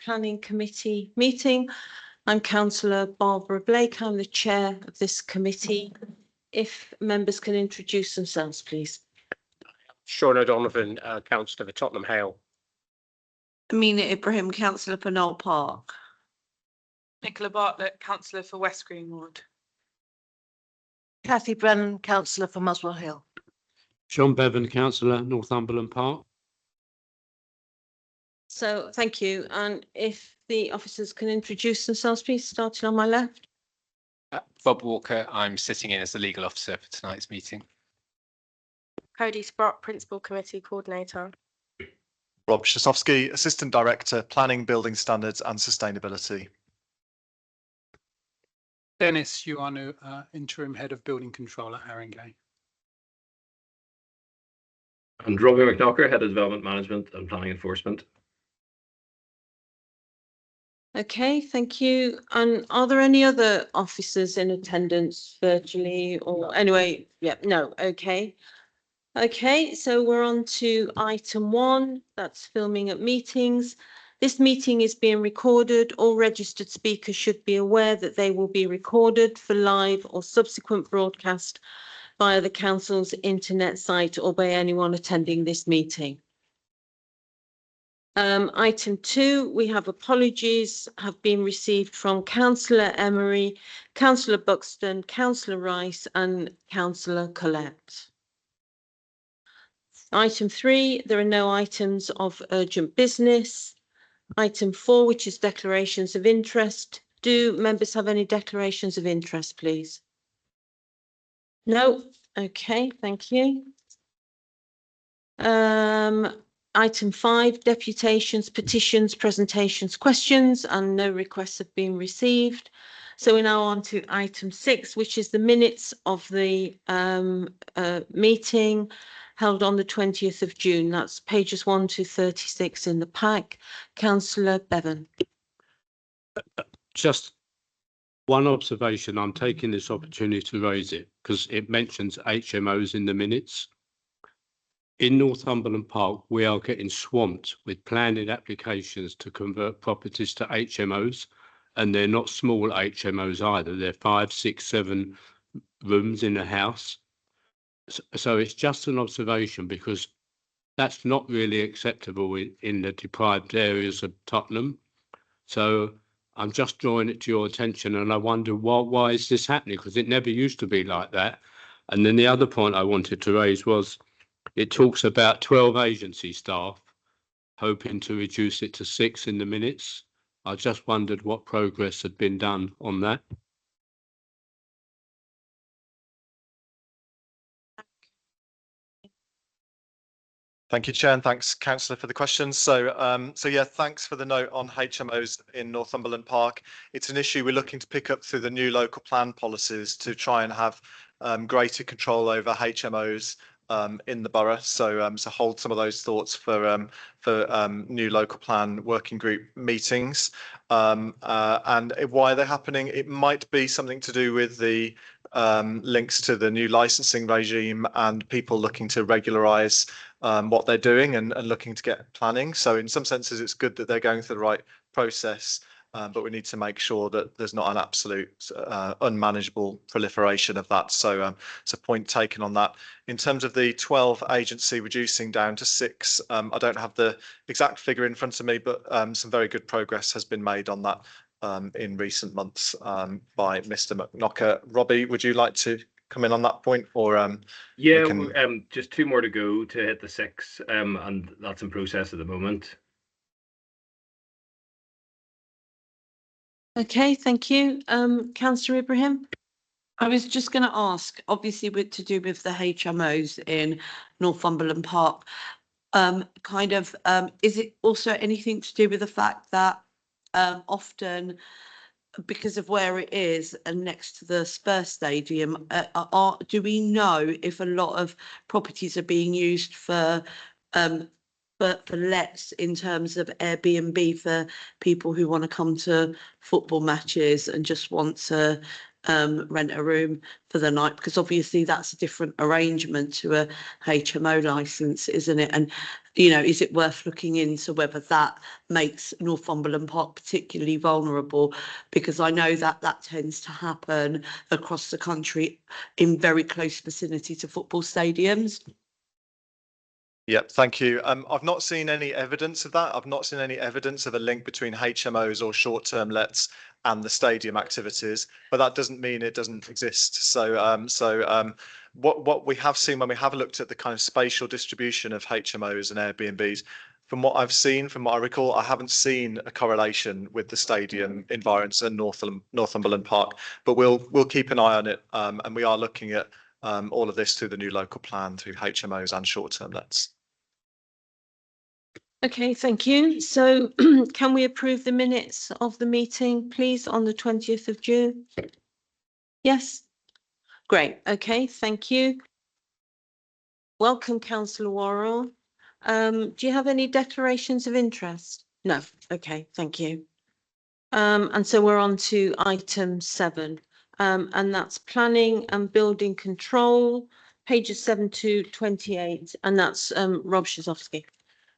Planning Committee meeting. I'm Councillor Barbara Blake. I'm the chair of this committee. If members can introduce themselves, please. Sean O'Donovan, councillor for Tottenham Hale. Amina Ibrahim, councillor for Knoll Park. Nicola Bartlett, councillor for West Green Ward. Cathy Brennan, councillor for Muswell Hill. John Bevan, councillor, Northumberland Park. So thank you. And if the officers can introduce themselves, please, starting on my left. Bob Walker, I'm sitting in as the legal officer for tonight's meeting. Cody Sprott, Principal Committee Coordinator. Rob Szosowski, Assistant Director, Planning, Building Standards and Sustainability. Dennis Ioannou, Interim Head of Building Control at Haringey. And Robbie McKnocker, Head of Development Management and Planning Enforcement. Okay, thank you. And are there any other officers in attendance virtually or anyway? Yeah, no, okay. Okay, so we're on to item 1, that's filming at meetings. This meeting is being recorded. All registered speakers should be aware that they will be recorded for live or subsequent broadcast via the council's internet site or by anyone attending this meeting. Item 2, we have apologies have been received from Councillor Emery, Councillor Buxton, Councillor Rice and Councillor Collette. Item 3, there are no items of urgent business. Item 4, which is declarations of interest. Do members have any declarations of interest, please? No? Okay, thank you. Item 5, deputations, petitions, presentations, questions, and no requests have been received. So we're now on to item 6, which is the minutes of the meeting held on the 20th of June. That's pages 1 to 36 in the pack. Councillor Bevan. Just one observation. I'm taking this opportunity to raise it because it mentions HMOs in the minutes. In Northumberland Park, we are getting swamped with planning applications to convert properties to HMOs, and they're not small HMOs either. They're 5, 6, 7 rooms in a house. So it's just an observation because that's not really acceptable in the deprived areas of Tottenham. So I'm just drawing it to your attention, and I wonder why is this happening, because it never used to be like that. And then the other point I wanted to raise was it talks about 12 agency staff, hoping to reduce it to 6 in the minutes. I just wondered what progress had been done on that. Thank you, Chair, and thanks, Councillor, for the questions. So yeah, thanks for the note on HMOs in Northumberland Park. It's an issue we're looking to pick up through the new local plan policies to try and have greater control over HMOs in the borough. So hold some of those thoughts for new local plan working group meetings. And why they're happening, it might be something to do with the links to the new licensing regime and people looking to regularise what they're doing and looking to get planning. So in some senses, it's good that they're going through the right process, but we need to make sure that there's not an absolute unmanageable proliferation of that. So it's a point taken on that. In terms of the 12 agency reducing down to 6, I don't have the exact figure in front of me, but some very good progress has been made on that in recent months by Mr. McKnocker. Robbie, would you like to come in on that point, or yeah, just 2 more to go to hit the 6, and that's in process at the moment. Okay, thank you. Councillor Ibrahim. I was just going to ask, obviously to do with the HMOs in Northumberland Park, is it also anything to do with the fact that often, because of where it is and next to the Spurs Stadium, do we know if a lot of properties are being used for lets in terms of Airbnb for people who want to come to football matches and just want to rent a room for the night, because obviously that's a different arrangement to a HMO licence, isn't it? And, you know, is it worth looking into whether that makes Northumberland Park particularly vulnerable? Because I know that that tends to happen across the country in very close vicinity to football stadiums. Yep, thank you. I've not seen any evidence of that. I've not seen any evidence of a link between HMOs or short-term lets and the stadium activities, but that doesn't mean it doesn't exist. So, what we have seen when we have looked at the kind of spatial distribution of HMOs and Airbnbs, from what I've seen, from what I recall, I haven't seen a correlation with the stadium environs and Northumberland Park, but we'll keep an eye on it, and we are looking at all of this through the new local plan through HMOs and short-term lets. Okay, thank you. So can we approve the minutes of the meeting, please, on the 20th of June? Yes? Great. Okay, thank you. Welcome, Councillor Worrell. Do you have any declarations of interest? No. Okay, thank you. And so we're on to item 7, and that's planning and building control, pages 7 to 28, and that's Rob Szafowski.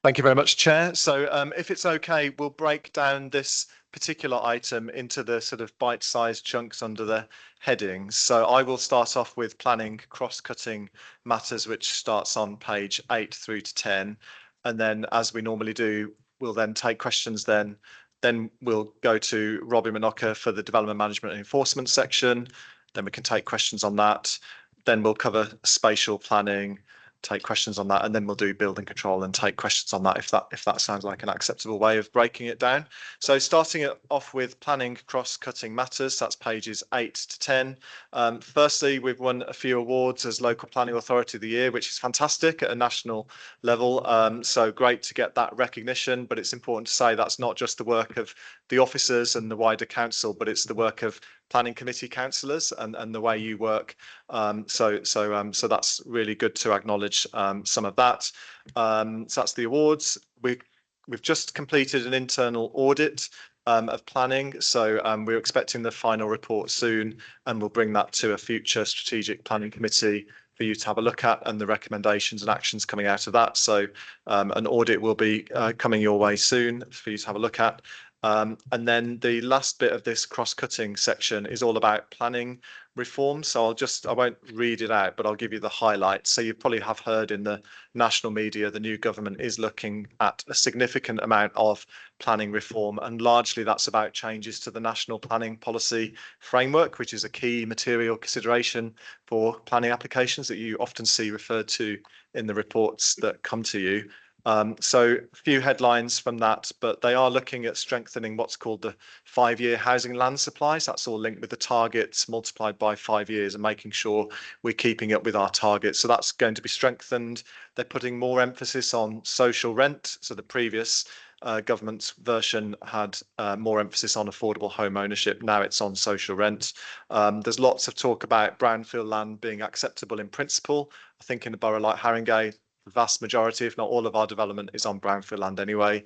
Thank you very much, Chair. So if it's okay, we'll break down this particular item into the sort of bite-sized chunks under the headings. So I will start off with planning cross-cutting matters, which starts on page 8 through to 10. And then, as we normally do, we'll then take questions then. Then we'll go to Robbie Minocha for the development management and enforcement section. Then we can take questions on that. Then we'll cover spatial planning, take questions on that, and then we'll do building control and take questions on that if that sounds like an acceptable way of breaking it down. So starting it off with planning cross-cutting matters, that's pages 8 to 10. Firstly, we've won a few awards as Local Planning Authority of the Year, which is fantastic at a national level. So great to get that recognition, but it's important to say that's not just the work of the officers and the wider council, but it's the work of planning committee councillors and the way you work. So that's really good to acknowledge some of that. So that's the awards. We've just completed an internal audit of planning. So we're expecting the final report soon, and we'll bring that to a future strategic planning committee for you to have a look at, and the recommendations and actions coming out of that. So an audit will be coming your way soon for you to have a look at. And then the last bit of this cross-cutting section is all about planning reform. So I won't read it out, but I'll give you the highlights. So you probably have heard in the national media, the new government is looking at a significant amount of planning reform, and largely that's about changes to the national planning policy framework, which is a key material consideration for planning applications that you often see referred to in the reports that come to you. So a few headlines from that, but they are looking at strengthening what's called the 5-year housing land supplies. That's all linked with the targets multiplied by 5 years and making sure we're keeping up with our targets. So that's going to be strengthened. They're putting more emphasis on social rent. So the previous government's version had more emphasis on affordable home ownership. Now it's on social rent. There's lots of talk about brownfield land being acceptable in principle. I think in a borough like Haringey, the vast majority, if not all of our development is on brownfield land anyway.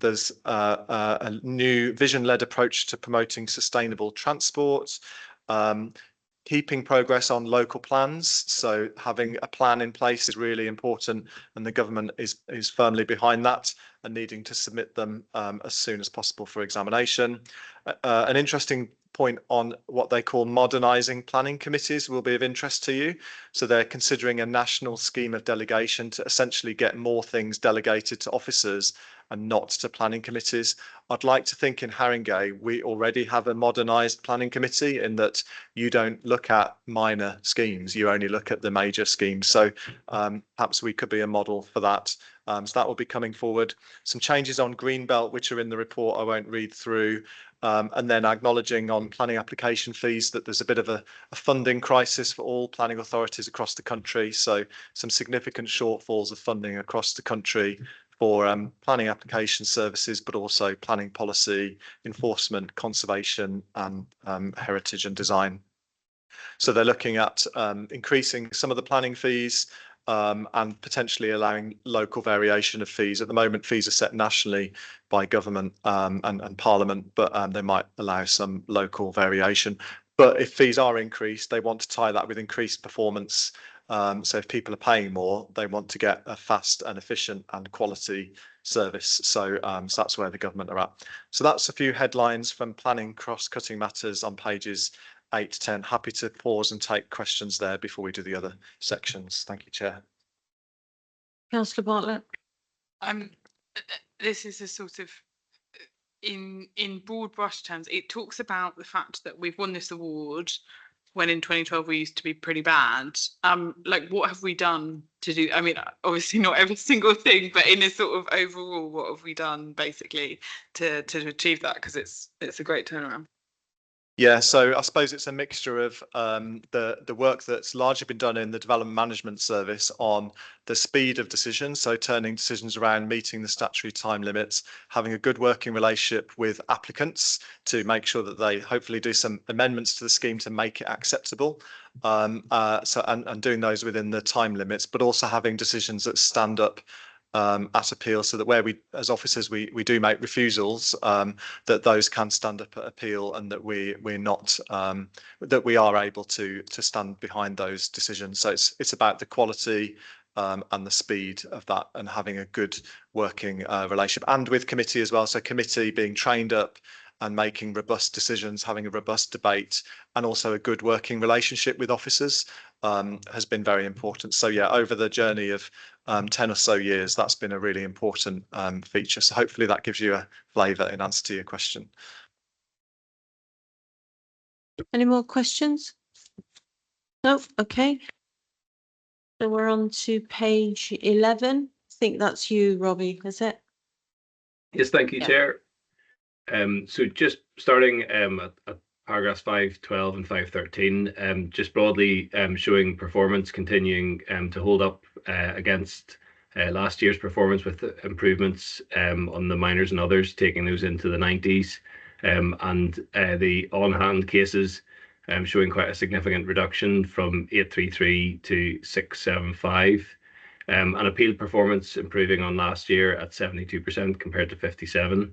There's a new vision-led approach to promoting sustainable transport, keeping progress on local plans. So having a plan in place is really important, and the government is firmly behind that and needing to submit them as soon as possible for examination. An interesting point on what they call modernising planning committees will be of interest to you. So they're considering a national scheme of delegation to essentially get more things delegated to officers and not to planning committees. I'd like to think in Haringey, we already have a modernised planning committee in that you don't look at minor schemes, you only look at the major schemes. So perhaps we could be a model for that. So that will be coming forward. Some changes on Greenbelt, which are in the report, I won't read through. And then acknowledging on planning application fees that there's a bit of a funding crisis for all planning authorities across the country. So some significant shortfalls of funding across the country for planning application services, but also planning policy, enforcement, conservation, and heritage and design. So they're looking at increasing some of the planning fees, and potentially allowing local variation of fees. At the moment, fees are set nationally by government and Parliament, but they might allow some local variation. But if fees are increased, they want to tie that with increased performance. So if people are paying more, they want to get a fast and efficient and quality service. So that's where the government are at. So that's a few headlines from planning cross-cutting matters on pages 8 to 10. Happy to pause and take questions there before we do the other sections. Thank you, Chair. Councillor Bartlett. This is a sort of in broad brush terms, it talks about the fact that we've won this award when in 2012 we used to be pretty bad. Like, what have we done to do? I mean, obviously not every single thing, but in a sort of overall, what have we done basically to achieve that? Because it's a great turnaround. Yeah, so I suppose it's a mixture of the work that's largely been done in the development management service on the speed of decisions, so turning decisions around, meeting the statutory time limits, having a good working relationship with applicants to make sure that they hopefully do some amendments to the scheme to make it acceptable. And doing those within the time limits, but also having decisions that stand up at appeal, so that where we as officers we do make refusals, that those can stand up at appeal, and that we're not that we are able to stand behind those decisions. So it's about the quality and the speed of that, and having a good working relationship, and with committee as well. So committee being trained up and making robust decisions, having a robust debate, and also a good working relationship with officers has been very important. So yeah, over the journey of 10 or so years, that's been a really important feature. So hopefully that gives you a flavour in answer to your question. Any more questions? No, okay. So we're on to page 11. I think that's you, Robbie, is it? Yes, thank you, Yeah. Chair. So just starting at paragraphs 5.12 and 5.13, just broadly showing performance continuing to hold up against last year's performance, with improvements on the minors and others, taking those into the 90s, and the on-hand cases showing quite a significant reduction from 833 to 675. And appeal performance improving on last year at 72% compared to 57%.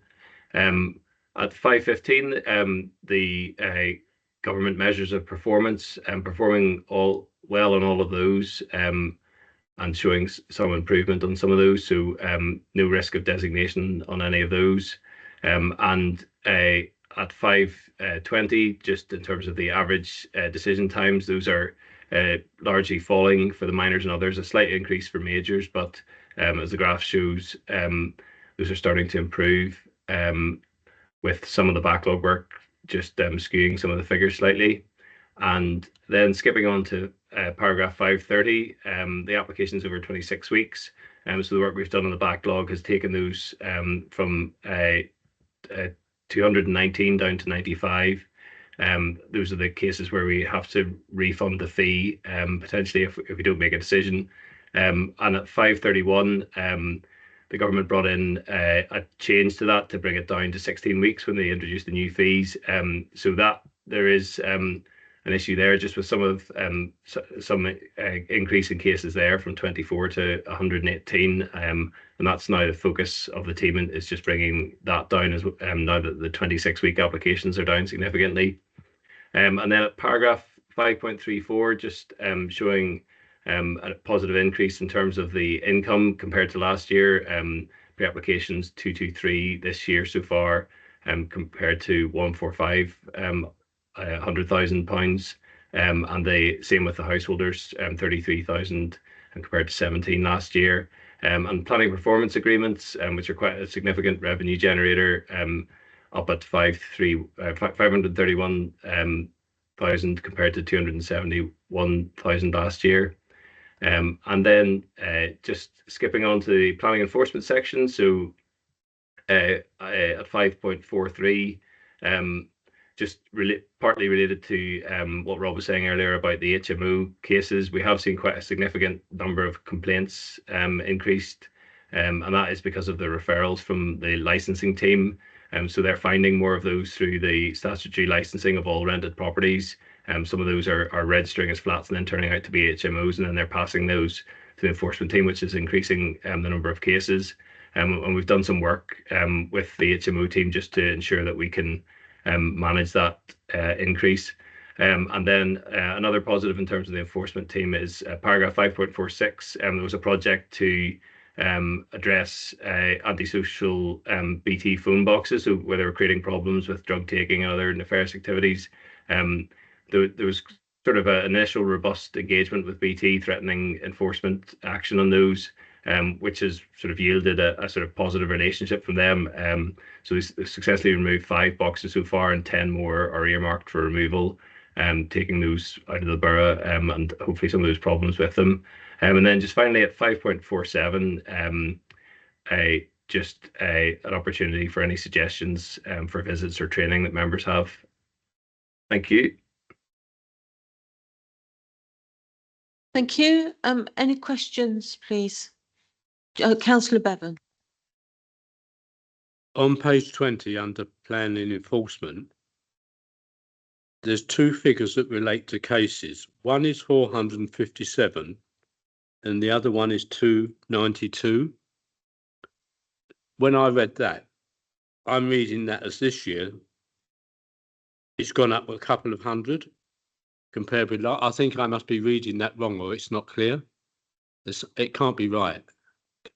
At 5.15, the government measures of performance performing all well on all of those, and showing some improvement on some of those. So no risk of designation on any of those. And at 5.20, just in terms of the average decision times, those are largely falling for the minors and others, a slight increase for majors, but as the graph shows, those are starting to improve, with some of the backlog work just skewing some of the figures slightly. And then skipping on to paragraph 5.30, the applications over 26 weeks. So the work we've done on the backlog has taken those from 219 down to 95. Those are the cases where we have to refund the fee, potentially if we don't make a decision. And at 5.31, the government brought in a change to that to bring it down to 16 weeks when they introduced the new fees. So that there is an issue there, just with some of some increase in cases there from 24 to 118, and that's now the focus of the team, is just bringing that down as now that the 26-week applications are down significantly. And then at paragraph 5.34, just showing a positive increase in terms of the income compared to last year. Pre-applications 223 this year so far, compared to 145, £100,000, and the same with the householders, 33,000 and compared to 17 last year. And planning performance agreements, which are quite a significant revenue generator, up at 531,000 compared to 271,000 last year. And then just skipping on to the planning enforcement section, so at 5.43, just partly related to what Rob was saying earlier about the HMO cases, we have seen quite a significant number of complaints increased, and that is because of the referrals from the licensing team. So they're finding more of those through the statutory licensing of all rented properties. Some of those are registering as flats and then turning out to be HMOs, and then they're passing those to the enforcement team, which is increasing the number of cases. And we've done some work with the HMO team just to ensure that we can manage that increase. And then another positive in terms of the enforcement team is paragraph 5.46. There was a project to address antisocial BT phone boxes, so where they were creating problems with drug taking and other nefarious activities. There was sort of an initial robust engagement with BT, threatening enforcement action on those, which has sort of yielded a sort of positive relationship from them. So we successfully removed 5 boxes so far, and 10 more are earmarked for removal, taking those out of the borough, and hopefully some of those problems with them. And then just finally at 5.47, an opportunity for any suggestions for visits or training that members have. Thank you. Thank you. Any questions, please? Councillor Bevan. On page 20, under planning enforcement, there's 2 figures that relate to cases. One is 457 and the other one is 292. When I read that, I'm reading that as this year, it's gone up a couple of hundred compared with, I think I must be reading that wrong, or it's not clear. It can't be right,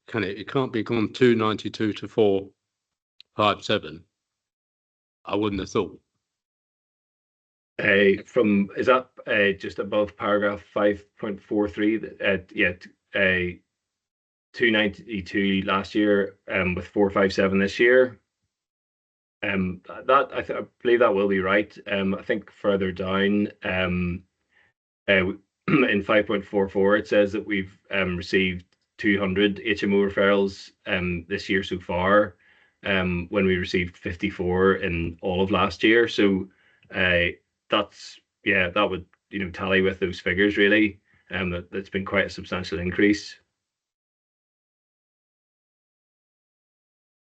can it? It can't be gone 292 to 457. I wouldn't have thought. Is that just above paragraph 5.43? Yeah, 292 last year, with 457 this year. That I believe that will be right. I think further down, in 5.44, it says that we've received 200 HMO referrals this year so far, when we received 54 in all of last year. So that's, yeah, that would, you know, tally with those figures really. That's been quite a substantial increase.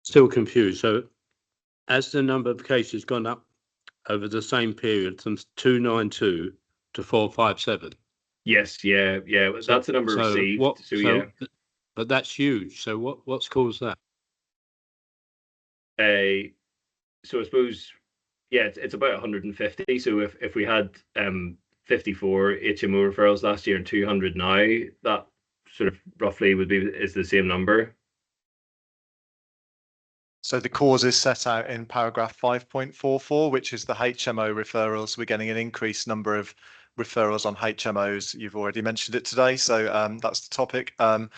Still confused. So as the number of cases gone up over the same period from 292 to 457? Yes, yeah. That's the number received. Yeah. But that's huge. So what's caused that? So I suppose, yeah, it's about 150. So if we had 54 HMO referrals last year and 200 now, that sort of roughly is the same number. So the cause is set out in paragraph 5.44, which is the HMO referrals. We're getting an increased number of referrals on HMOs. You've already mentioned it today, so that's the topic from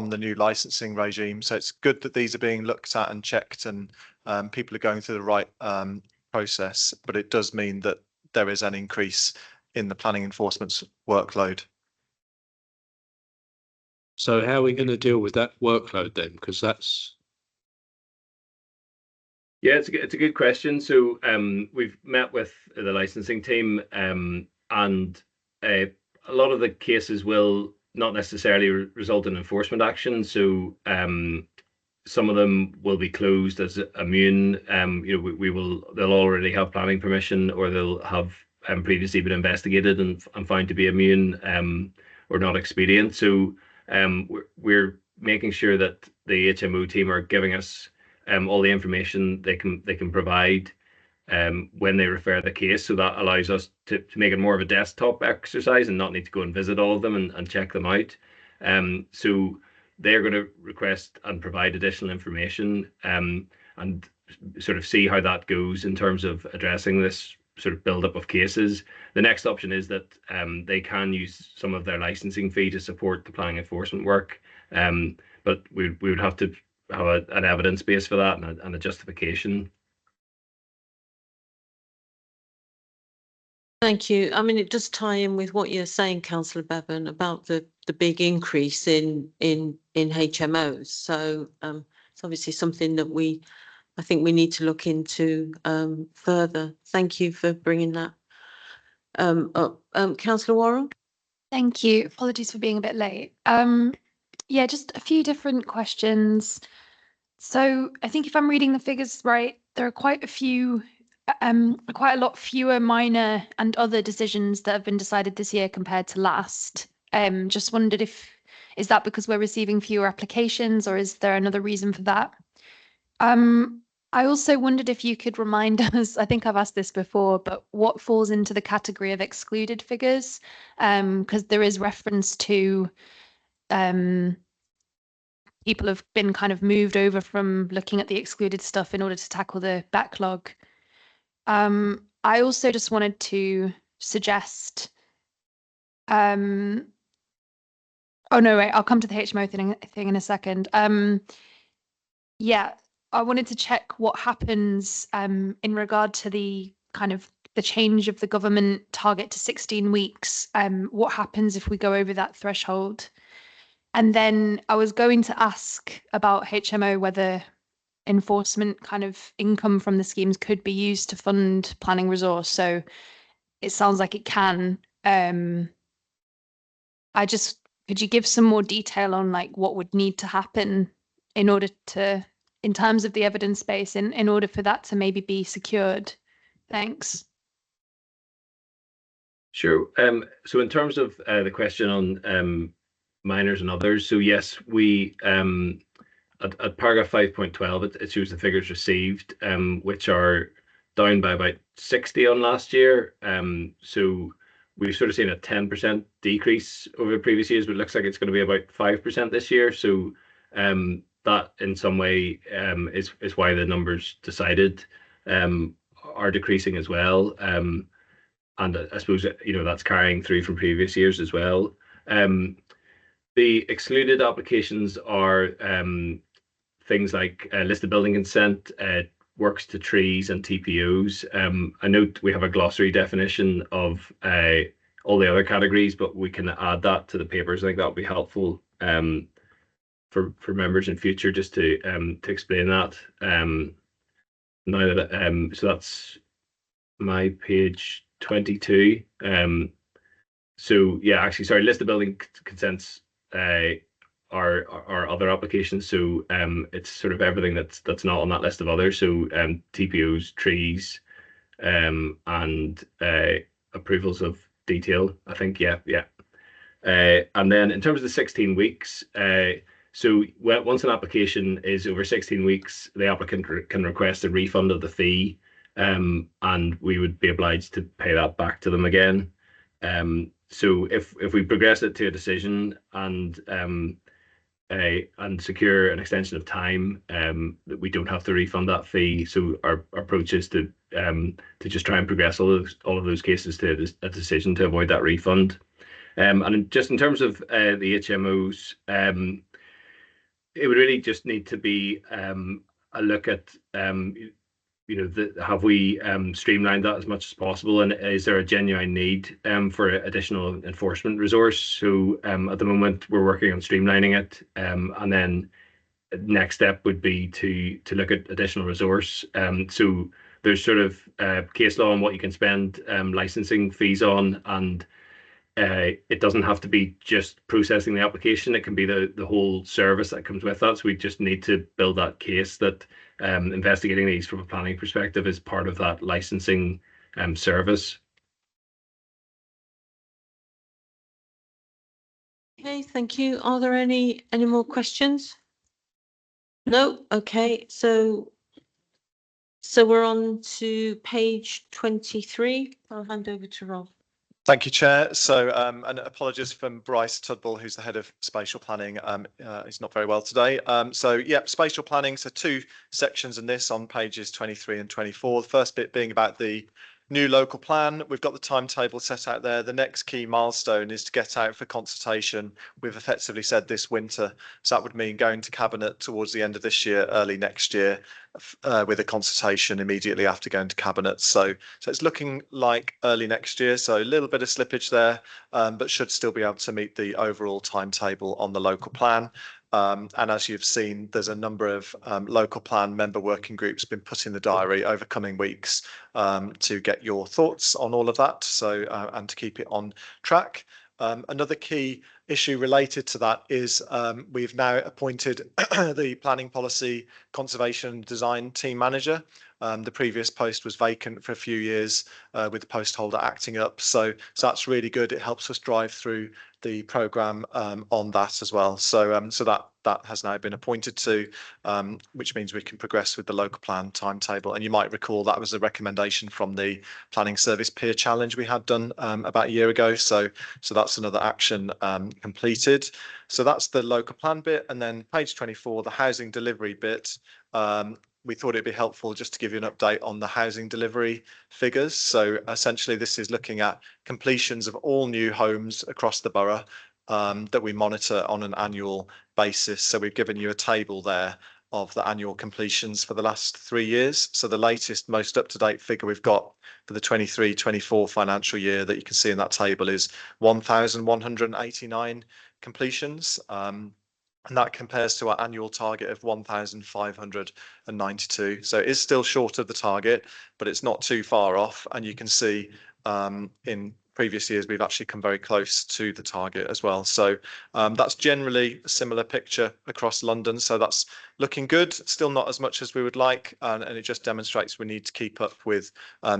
the new licensing regime. So it's good that these are being looked at and checked, and people are going through the right process, but it does mean that there is an increase in the planning enforcement's workload. So how are we going to deal with that workload then? Because that's... Yeah, it's a good question. So we've met with the licensing team, and a lot of the cases will not necessarily result in enforcement action. So some of them will be closed as immune. You know, they'll already have planning permission, or they'll have previously been investigated and found to be immune or not expedient. So we're making sure that the HMO team are giving us all the information they can provide when they refer the case. So that allows us to make it more of a desktop exercise and not need to go and visit all of them and check them out. So they're going to request and provide additional information and sort of see how that goes in terms of addressing this sort of buildup of cases. The next option is that they can use some of their licensing fee to support the planning enforcement work, but we would have to have an evidence base for that and a justification. Thank you. I mean, it does tie in with what you're saying, Councillor Bevan, about the big increase in HMOs. So it's obviously something that I think we need to look into further. Thank you for bringing that up. Councillor Worrell? Thank you. Apologies for being a bit late. Yeah, just a few different questions. So I think if I'm reading the figures right, there are quite a lot fewer minor and other decisions that have been decided this year compared to last. Just wondered is that because we're receiving fewer applications, or is there another reason for that? I also wondered if you could remind us, I think I've asked this before, but what falls into the category of excluded figures? Because there is reference to people have been kind of moved over from looking at the excluded stuff in order to tackle the backlog. I also just wanted to suggest, oh no, wait, I'll come to the HMO thing in a second. Yeah, I wanted to check what happens in regard to the kind of the change of the government target to 16 weeks. What happens if we go over that threshold? And then I was going to ask about HMO, whether enforcement kind of income from the schemes could be used to fund planning resource. So it sounds like it can. Could you give some more detail on like what would need to happen in order to, in terms of the evidence base, in order for that to maybe be secured? Thanks. Sure. So in terms of the question on minors and others, so yes, we at paragraph 5.12, it shows the figures received, which are down by about 60 on last year. So we've sort of seen a 10% decrease over previous years, but it looks like it's going to be about 5% this year. So that in some way is why the numbers decided are decreasing as well. And I suppose, you know, that's carrying through from previous years as well. The excluded applications are things like listed building consent, works to trees and TPOs. I note we have a glossary definition of all the other categories, but we can add that to the papers. I think that would be helpful for members in future, just to explain that. Now that so that's my page 22. So yeah, actually, sorry, list of building consents are other applications. So it's sort of everything that's not on that list of others. So TPOs, trees, and approvals of detail, I think. Yeah. And then in terms of the 16 weeks, so once an application is over 16 weeks, the applicant can request a refund of the fee, and we would be obliged to pay that back to them again. So if we progress it to a decision and secure an extension of time, that we don't have to refund that fee. So our approach is to just try and progress all of those cases to a decision to avoid that refund. And just in terms of the HMOs, it would really just need to be a look at have we streamlined that as much as possible, and is there a genuine need for additional enforcement resource? So at the moment we're working on streamlining it, and then next step would be to look at additional resource. So there's sort of case law on what you can spend licensing fees on, and it doesn't have to be just processing the application. It can be the whole service that comes with that. So we just need to build that case that investigating these from a planning perspective is part of that licensing service. Okay, thank you. Are there any more questions? No. Okay, so we're on to page 23. I'll hand over to Rob. Thank you, Chair. So, and apologies from Bryce Tudball, who's the head of spatial planning. He's not very well today. So, yeah, spatial planning. So 2 sections in this on pages 23 and 24. The first bit being about the new local plan. We've got the timetable set out there. The next key milestone is to get out for consultation. We've effectively said this winter. So that would mean going to Cabinet towards the end of this year, early next year, with a consultation immediately after going to Cabinet. So it's looking like early next year. So a little bit of slippage there, but should still be able to meet the overall timetable on the local plan. And as you've seen, there's a number of local plan member working groups been put in the diary over coming weeks to get your thoughts on all of that. So and to keep it on track. Another key issue related to that is we've now appointed the planning policy conservation design team manager. The previous post was vacant for a few years with the post holder acting up. So that's really good. It helps us drive through the programme on that as well. So that that has now been appointed to, which means we can progress with the local plan timetable. And you might recall that was a recommendation from the planning service peer challenge we had done about a year ago. So that's another action completed. So that's the local plan bit. And then page 24, the housing delivery bit. We thought it'd be helpful just to give you an update on the housing delivery figures. So essentially this is looking at completions of all new homes across the borough that we monitor on an annual basis. So we've given you a table there of the annual completions for the last 3 years. So the latest, most up-to-date figure we've got for the 23-24 financial year that you can see in that table is 1,189 completions. And that compares to our annual target of 1,592. So it is still short of the target, but it's not too far off. And you can see in previous years, we've actually come very close to the target as well. So that's generally a similar picture across London. So that's looking good, still not as much as we would like. And it just demonstrates we need to keep up with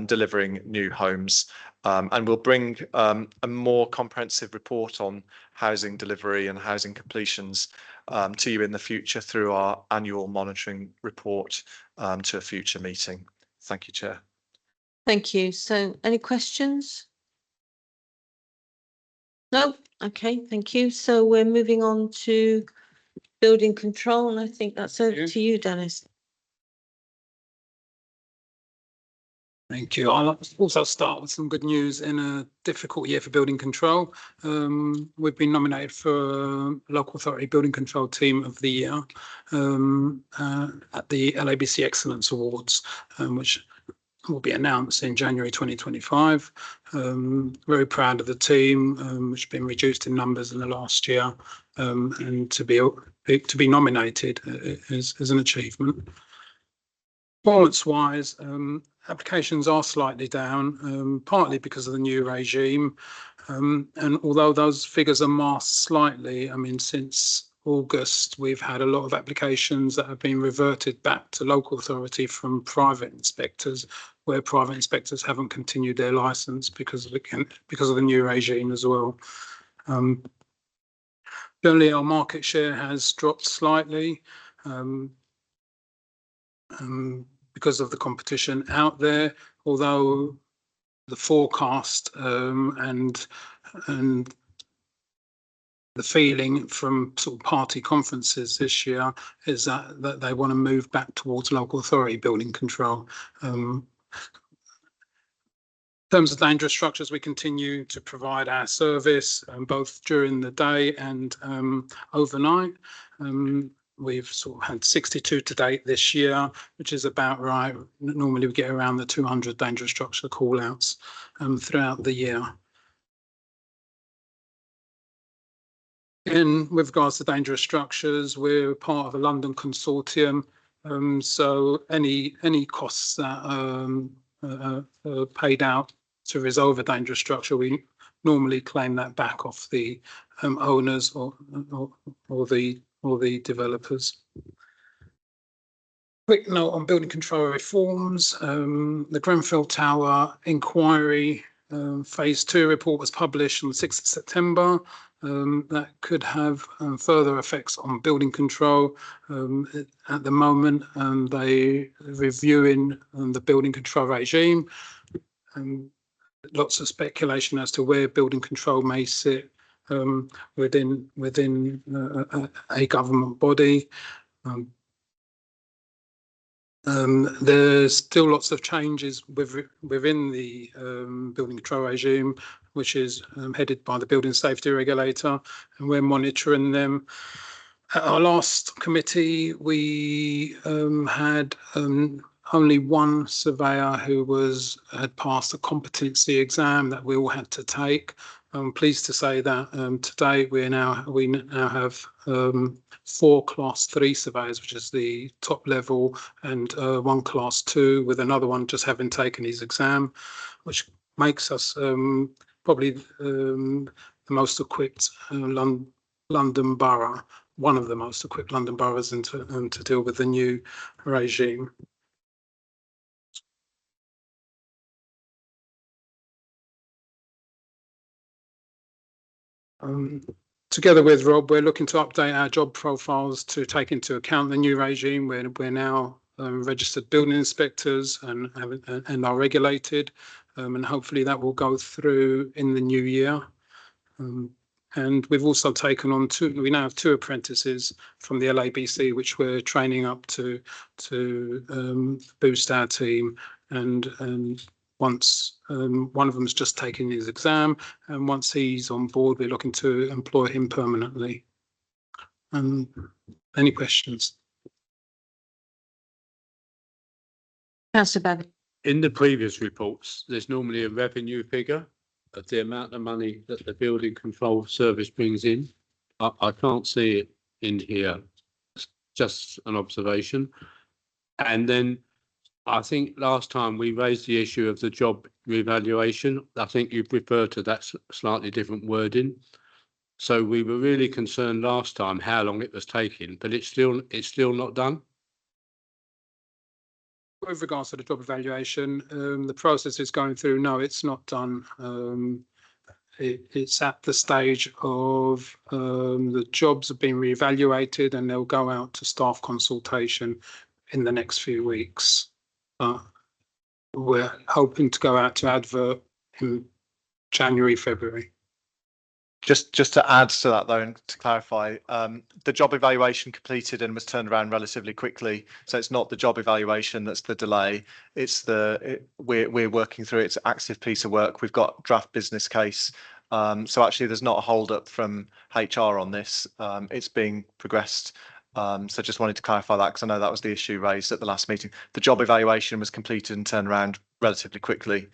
delivering new homes. And we'll bring a more comprehensive report on housing delivery and housing completions to you in the future through our annual monitoring report to a future meeting. Thank you, Chair. Thank you. So any questions? No? Okay, thank you. So we're moving on to building control, and I think that's over to you, Dennis. Thank you. I'll also start with some good news in a difficult year for building control. We've been nominated for Local Authority Building Control Team of the Year at the LABC Excellence Awards, which will be announced in January 2025. Very proud of the team, which has been reduced in numbers in the last year, and to be nominated is an achievement. Performance-wise, applications are slightly down, partly because of the new regime. And although those figures are masked slightly, I mean, since August, we've had a lot of applications that have been reverted back to local authority from private inspectors, where private inspectors haven't continued their license because of the new regime as well. Generally, our market share has dropped slightly. Because of the competition out there, although the forecast and the feeling from sort of party conferences this year is that they want to move back towards local authority building control. In terms of dangerous structures, we continue to provide our service both during the day and overnight. We've sort of had 62 to date this year, which is about right. Normally we get around the 200 dangerous structure call-outs throughout the year. And with regards to dangerous structures, we're part of a London consortium. So any costs that are paid out to resolve a dangerous structure, we normally claim that back off the owners or the developers. Quick note on building control reforms. The Grenfell Tower inquiry phase 2 report was published on the 6th of September. That could have further effects on building control. At the moment, they're reviewing the building control regime. Lots of speculation as to where building control may sit within a government body. There's still lots of changes within the building control regime, which is headed by the Building Safety Regulator, and we're monitoring them. At our last committee, we had only one surveyor who had passed a competency exam that we all had to take. I'm pleased to say that today we now have 4 Class 3 surveyors, which is the top level, and 1 Class 2, with another one just having taken his exam, which makes us probably the most equipped London borough, one of the most equipped London boroughs to deal with the new regime. To together with Rob, we're looking to update our job profiles to take into account the new regime. We're now registered building inspectors and are regulated, and hopefully that will go through in the new year. And we've also taken on we now have 2 apprentices from the LABC, which we're training up to boost our team. And once one of them's just taken his exam, and once he's on board, we're looking to employ him permanently. Any questions? Councillor Bevan. In the previous reports, there's normally a revenue figure of the amount of money that the building control service brings in. I can't see it in here. It's just an observation. And then I think last time we raised the issue of the job revaluation. I think you've referred to that slightly different wording. So we were really concerned last time how long it was taking, but it's still not done. With regards to the job evaluation, the process is going through. No, it's not done. It's at the stage of the jobs have been reevaluated and they'll go out to staff consultation in the next few weeks. We're hoping to go out to advert in January, February. Just to add to that though, and to clarify, the job evaluation completed and was turned around relatively quickly. So it's not the job evaluation that's the delay. It's we're working through it. It's an active piece of work. We've got draft business case. So actually there's not a hold up from HR on this. It's being progressed. So just wanted to clarify that because I know that was the issue raised at the last meeting. The job evaluation was completed and turned around relatively quickly.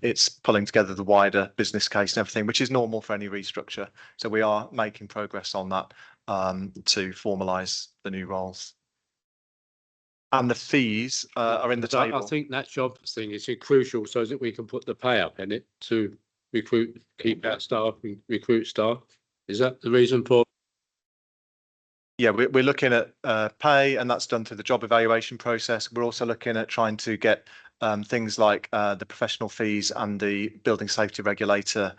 It's pulling together the wider business case and everything, which is normal for any restructure. So we are making progress on that to formalise the new roles. And the fees are in the table. I think that job thing is crucial so that we can put the pay up in it to recruit, keep that staff and recruit staff. Is that the reason for? Yeah, we're looking at pay, and that's done through the job evaluation process. We're also looking at trying to get things like the professional fees and the building safety regulator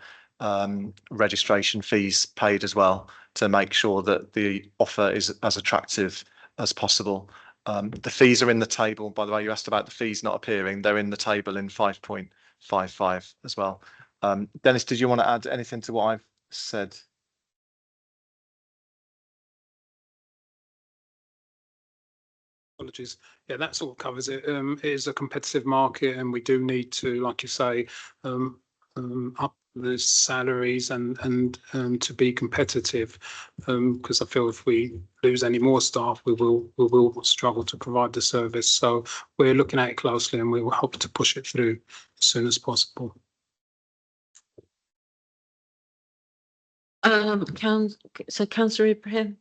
registration fees paid as well to make sure that the offer is as attractive as possible. The fees are in the table. By the way, you asked about the fees not appearing. They're in the table in 5.55 as well. Dennis, did you want to add anything to what I've said? Apologies. Yeah, that sort of covers it. It is a competitive market, and we do need to, like you say, up the salaries and to be competitive. Because I feel if we lose any more staff, we will struggle to provide the service. So we're looking at it closely, and we will hope to push it through as soon as possible. So Councillor Ibrahim.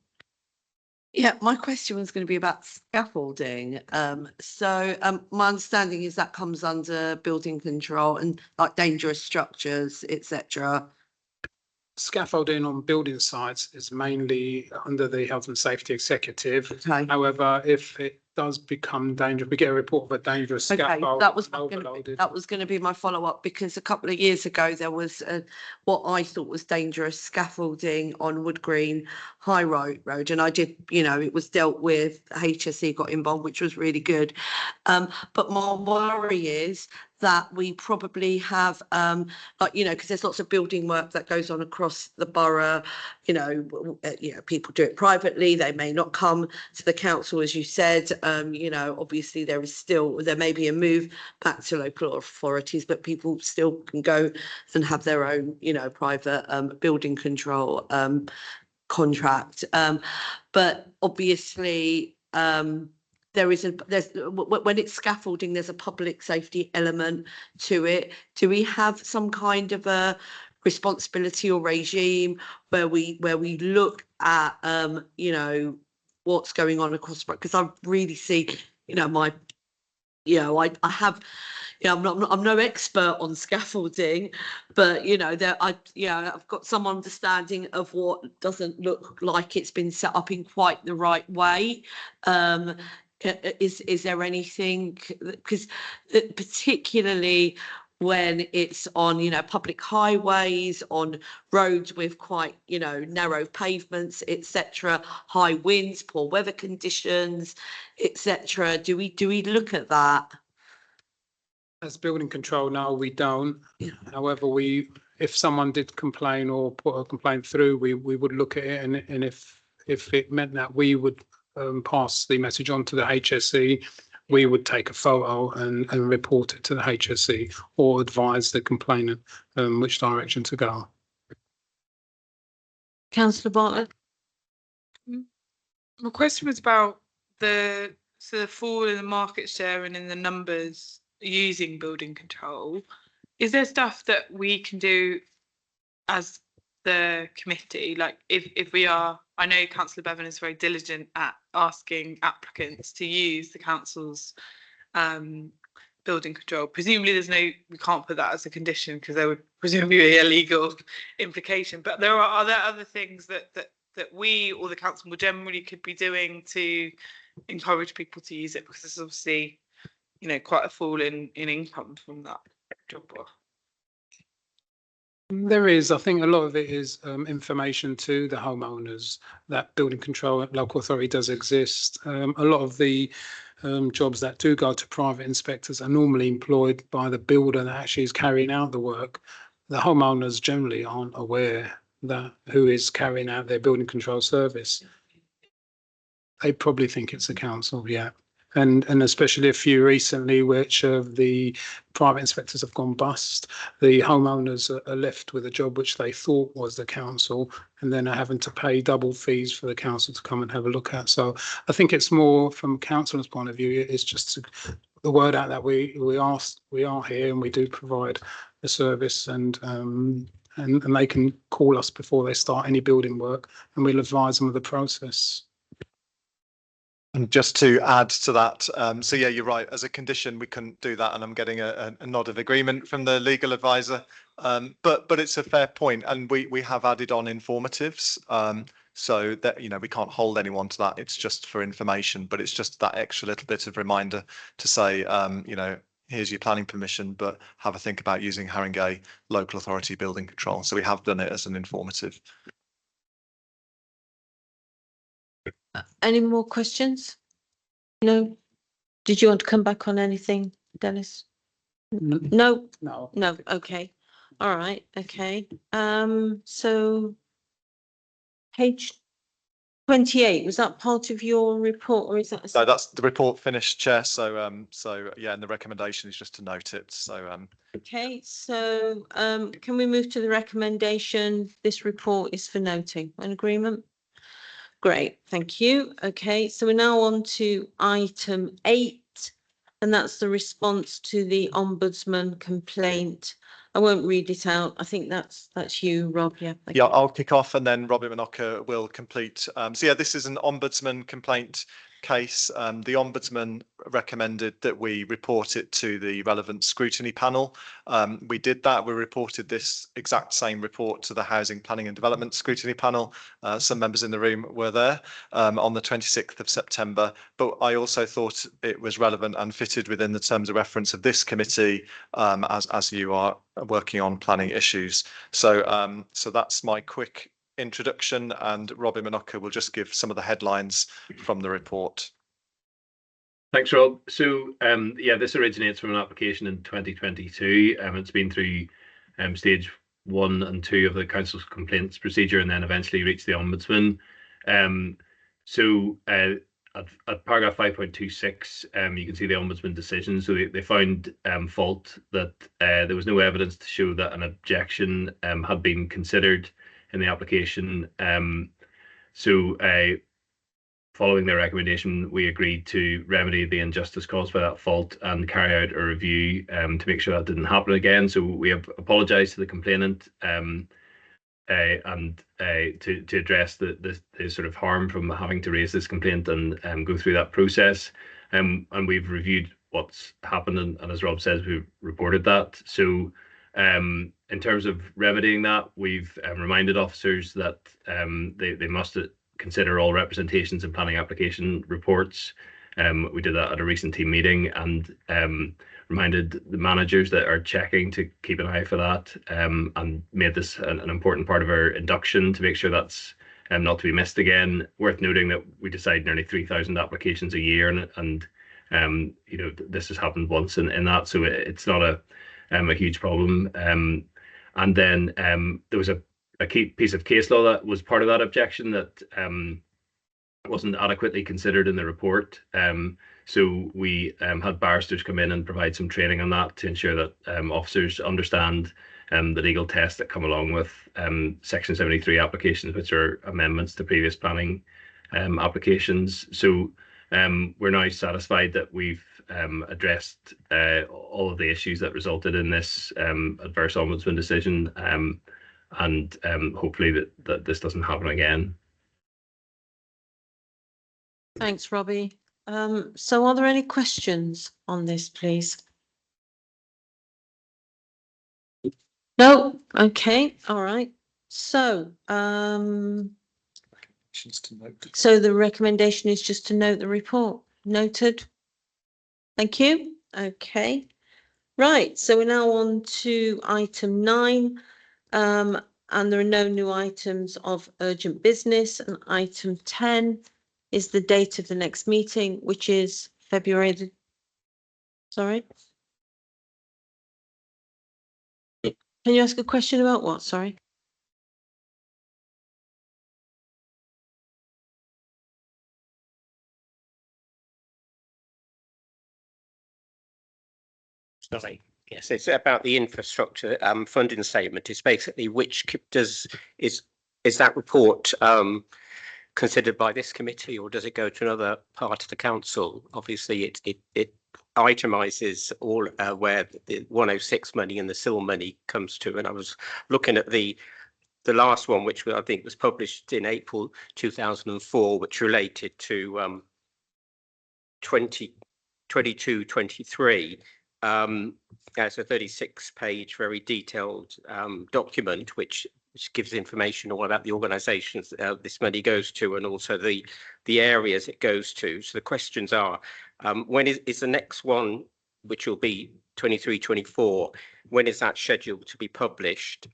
Yeah, my question was going to be about scaffolding. My understanding is that comes under building control and like dangerous structures, etc. Scaffolding on building sites is mainly under the Health and Safety Executive. Okay. However, if it does become dangerous, we get a report of a dangerous scaffold. That was overloaded. going to be my follow-up, because a couple of years ago there was what I thought was dangerous scaffolding on Wood Green High Road, and I did, it was dealt with. HSE got involved, which was really good. But my worry is that we probably have, because there's lots of building work that goes on across the borough. People do it privately. They may not come to the council, as you said. Obviously there may be a move back to local authorities, but people still can go and have their own, private building control contract. But obviously, there's when it's scaffolding, there's a public safety element to it. Do we have some kind of a responsibility or regime where we look at what's going on across, because I really see I have, I'm no expert on scaffolding, but I've got some understanding of what doesn't look like it's been set up in quite the right way. Is there anything, because particularly when it's on, you know, public highways, on roads with quite, you know, narrow pavements, etc., high winds, poor weather conditions, etc. Do we look at that? As building control, no, we don't. However, if someone did complain or put a complaint through, we would look at it, and if it meant that we would pass the message on to the HSE, we would take a photo and report it to the HSE or advise the complainant which direction to go. Councillor Bartlett? My question was about the fall in the market share and in the numbers using building control. Is there stuff that we can do as the committee? Like if we are, I know Councillor Bevan is very diligent at asking applicants to use the council's building control. Presumably we can't put that as a condition because there would presumably be a legal implication, but are there other things that we or the council more generally could be doing to encourage people to use it, because there's obviously, you know, quite a fall in income from that job role. There is, I think a lot of it is information to the homeowners that building control at local authority does exist. A lot of the jobs that do go to private inspectors are normally employed by the builder that actually is carrying out the work. The homeowners generally aren't aware that who is carrying out their building control service. They probably think it's the council, yeah. And especially a few recently, which the private inspectors have gone bust. The homeowners are left with a job which they thought was the council, and then are having to pay double fees for the council to come and have a look at. So I think it's more from councillors' point of view. It's just the word out that we are here and we do provide a service, and they can call us before they start any building work, and we'll advise them of the process. And just to add to that, so yeah, you're right. As a condition, we couldn't do that, and I'm getting a nod of agreement from the legal advisor. But it's a fair point, and we have added on informatives, so that, you know, we can't hold anyone to that. It's just for information, but it's just that extra little bit of reminder to say, you know, here's your planning permission, but have a think about using Haringey local authority building control. So we have done it as an informative. Any more questions? No? Did you want to come back on anything, Dennis? No? No. No, okay. All right, okay. So page 28, was that part of your report, or is that? No, that's the report finished, Chair. So yeah, and the recommendation is just to note it. So Okay, so can we move to the recommendation? This report is for noting. An agreement? Great, thank you. Okay, so we're now on to item 8, and that's the response to the Ombudsman complaint. I won't read it out. I think that's you, Rob. Yeah. Yeah, I'll kick off, and then Robbie Minocha will complete. So yeah, this is an Ombudsman complaint case. The Ombudsman recommended that we report it to the relevant scrutiny panel. We did that. We reported this exact same report to the Housing Planning and Development Scrutiny Panel. Some members in the room were there on the 26th of September. But I also thought it was relevant and fitted within the terms of reference of this committee, as you are working on planning issues. So that's my quick introduction, and Robbie Minocha will just give some of the headlines from the report. Thanks, Rob. So yeah, this originates from an application in 2022. It's been through stage 1 and 2 of the council's complaints procedure, and then eventually reached the Ombudsman. So at paragraph 5.26, you can see the Ombudsman decision. So they found fault that there was no evidence to show that an objection had been considered in the application. Following their recommendation, we agreed to remedy the injustice caused by that fault and carry out a review to make sure that didn't happen again. So we have apologised to the complainant and to address the sort of harm from having to raise this complaint and go through that process. And we've reviewed what's happened, and as Rob says, we've reported that. So in terms of remedying that, we've reminded officers that they must consider all representations in planning application reports We did that at a recent team meeting and reminded the managers that are checking to keep an eye for that, and made this an important part of our induction to make sure that's not to be missed again. Worth noting that we decide nearly 3,000 applications a year, and you know, this has happened once in that, so it's not a huge problem. And then there was a key piece of case law that was part of that objection that wasn't adequately considered in the report. So we had barristers come in and provide some training on that to ensure that officers understand the legal tests that come along with Section 73 applications, which are amendments to previous planning applications. So we're now satisfied that we've addressed all of the issues that resulted in this adverse ombudsman decision, and hopefully that this doesn't happen again. Thanks, Robbie. So are there any questions on this, please? No? Okay, all right. So, so the recommendation is just to note the report. Noted. Thank you. Okay. Right, so we're now on to item 9. And there are no new items of urgent business. And item 10 is the date of the next meeting, which is February the, sorry? Can you ask a question about what? Sorry. Sorry. Yes, it's about the infrastructure funding statement. It's basically which is that report considered by this committee, or does it go to another part of the council? Obviously, it itemizes all where the 106 money and the SIL money comes to. And I was looking at the last one, which I think was published in April 2004, which related to 2022-23. It's a 36-page, very detailed document, which gives information all about the organisations this money goes to, and also the areas it goes to. So the questions are, when is the next one, which will be 23-24, when is that scheduled to be published?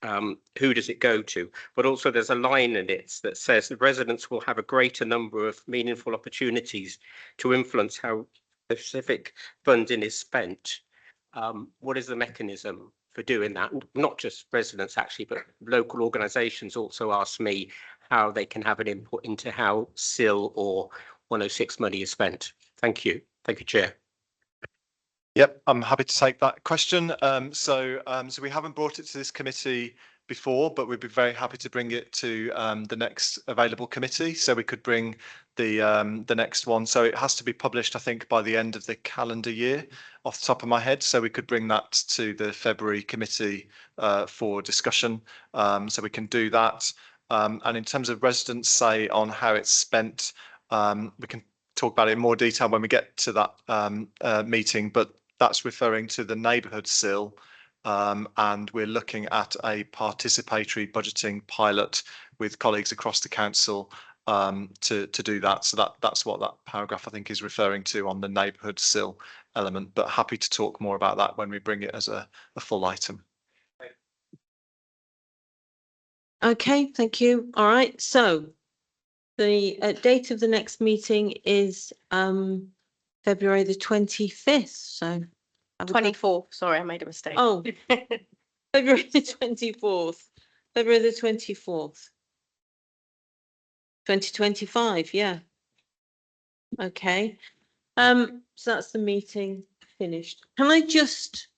Who does it go to? But also there's a line in it that says the residents will have a greater number of meaningful opportunities to influence how specific funding is spent. What is the mechanism for doing that? Not just residents actually, but local organisations also ask me how they can have an input into how SIL or 106 money is spent. Thank you. Thank you, Chair. Yep, I'm happy to take that question. So we haven't brought it to this committee before, but we'd be very happy to bring it to the next available committee. So we could bring the next one. So it has to be published, I think, by the end of the calendar year, off the top of my head. So we could bring that to the February committee for discussion. So we can do that. And in terms of residents' say on how it's spent, we can talk about it in more detail when we get to that meeting. But that's referring to the neighbourhood SIL. And we're looking at a participatory budgeting pilot with colleagues across the council to do that. So that's what that paragraph I think is referring to on the neighbourhood SIL element, but happy to talk more about that when we bring it as a full item. Okay, thank you. All right, so the date of the next meeting is February the 25th. So 24th. Sorry, I made a mistake. Oh, February the 24th. February the 24th. 2025, yeah. Okay. So that's the meeting finished. Can I just